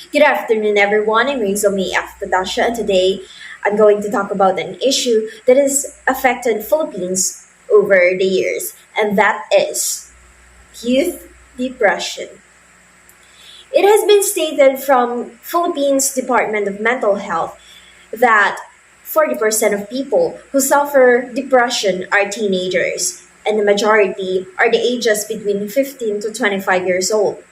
Good afternoon, everyone. I'm Rizome F. Patasha, and today I'm going to talk about an issue that has affected Philippines over the years, and that is youth depression. It has been stated from Philippines Department of Mental Health that 40% of people who suffer depression are teenagers, and the majority are the ages between 15 to 25 years old.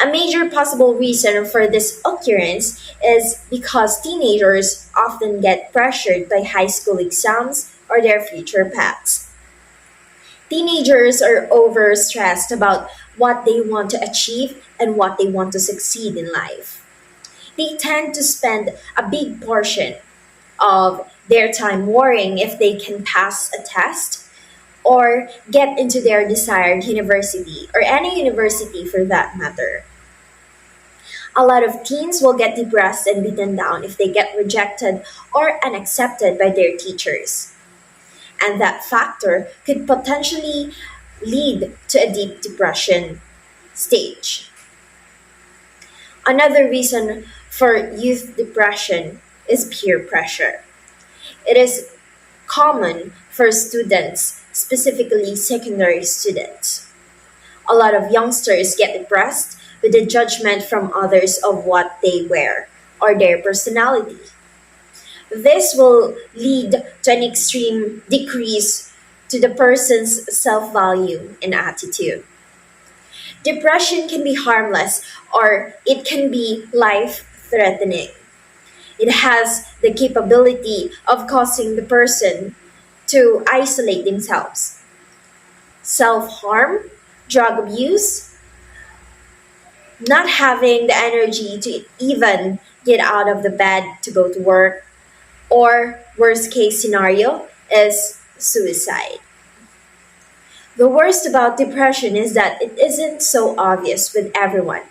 A major possible reason for this occurrence is because teenagers often get pressured by high school exams or their future paths. Teenagers are overstressed about what they want to achieve and what they want to succeed in life. They tend to spend a big portion of their time worrying if they can pass a test or get into their desired university or any university for that matter. A lot of teens will get depressed and beaten down if they get rejected or unaccepted by their teachers. And that factor could potentially lead to a deep depression stage. Another reason for youth depression is peer pressure. It is common for students, specifically secondary students. A lot of youngsters get depressed with the judgment from others of what they wear or their personality. This will lead to an extreme decrease to the person's self value and attitude. Depression can be harmless or it can be life threatening. It has the capability of causing the person to isolate themselves. Self harm, drug abuse, not having the energy to even get out of the bed to go to work, or worst case scenario is suicide. The worst about depression is that it isn't so obvious with everyone.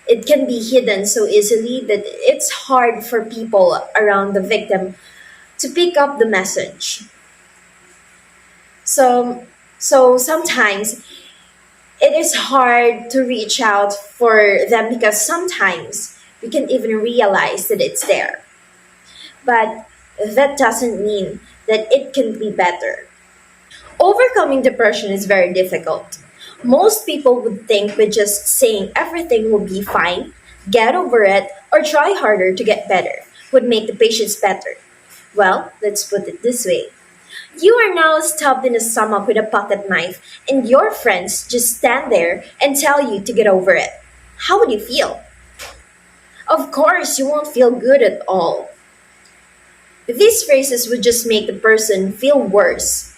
It can be hidden so easily that it's hard for people around the victim to pick up the message. So sometimes it is hard to reach out for them because sometimes we can even realize that it's there. But that doesn't mean that it can be better. Overcoming depression is very difficult. Most people would think with just saying everything will be fine, get over it, or try harder to get better would make the patients better. Well, let's put it this way. You are now stabbed in the stomach with a pocket knife, and your friends just stand there and tell you to get over it. How would you feel? Of course, you won't feel good at all. These phrases would just make the person feel worse.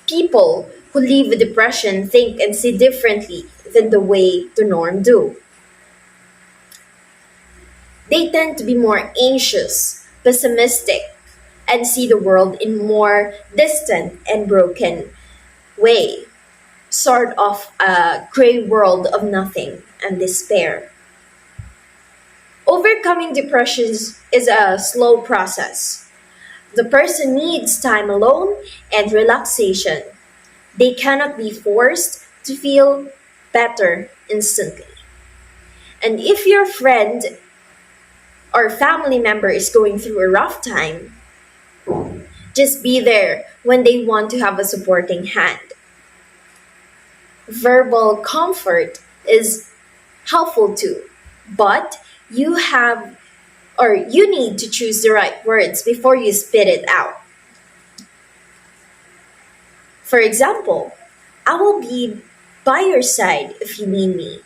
People who live with depression think and see differently than the way the norm do. They tend to be more anxious, pessimistic, and see the world in more distant and broken way, sort of a gray world of nothing and despair. Overcoming depressions is a slow process. The person needs time alone and relaxation. They cannot be forced to feel better instantly. And if your friend or family member is going through a rough time, just be there when they want to have a supporting hand. Verbal comfort is helpful too, but you have or you need to choose the right words before you spit it out. For example, I will be by your side if you need me.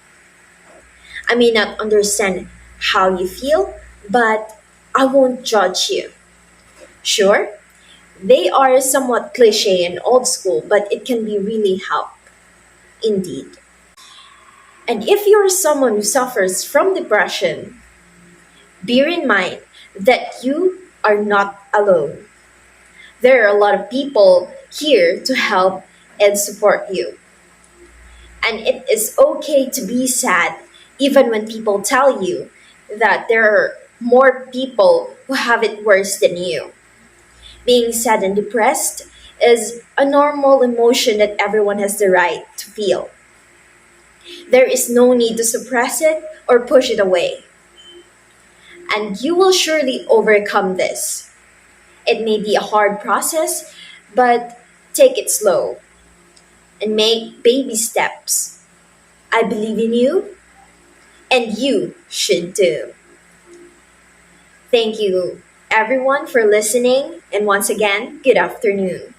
I may not understand how you feel, but I won't judge you. Sure, they are somewhat cliche and old school, but it can be really help indeed. And if you're someone who suffers from depression, bear in mind that you are not alone. There are a lot of people here to help and support you. And it is okay to be sad even when people tell you that there are more people who have it worse than you. Being sad and depressed is a normal emotion that everyone has the right to feel. There is no need to suppress it or push it away. And you will surely overcome this. It may be a hard process, but take it slow and make baby steps. I believe in you, and you should too. Thank you, everyone, for listening. And once again, good afternoon.